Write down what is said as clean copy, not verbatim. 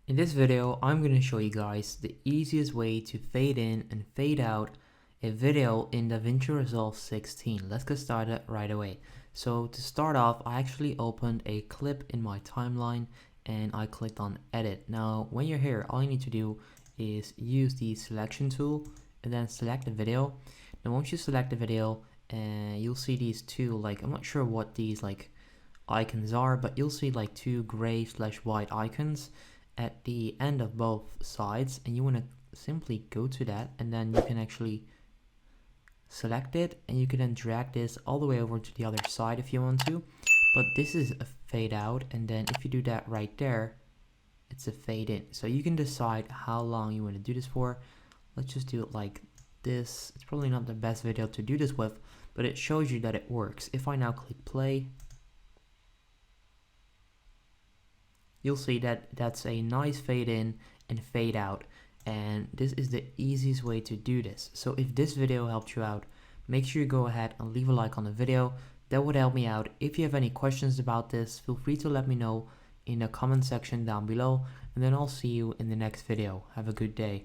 In this video, I'm going to show you guys the easiest way to fade in and fade out a video in Davinci Resolve 16. Let's get started right away. So to start off, I actually opened a clip in my timeline and I clicked on edit. Now, when you're here, all you need to do is use the selection tool and then select the video. Now, once you select the video, you'll see these two, I'm not sure what these icons are, but you'll see two gray/white icons at the end of both sides, and you want to simply go to that, and then you can actually select it, and you can then drag this all the way over to the other side if you want to. But this is a fade out, and then if you do that right there, it's a fade in. So you can decide how long you want to do this for. Let's just do it like this. It's probably not the best video to do this with, but it shows you that it works. If I now click play, you'll see that that's a nice fade in and fade out, and this is the easiest way to do this. So if this video helped you out, make sure you go ahead and leave a like on the video. That would help me out. If you have any questions about this, feel free to let me know in the comment section down below, and then I'll see you in the next video. Have a good day.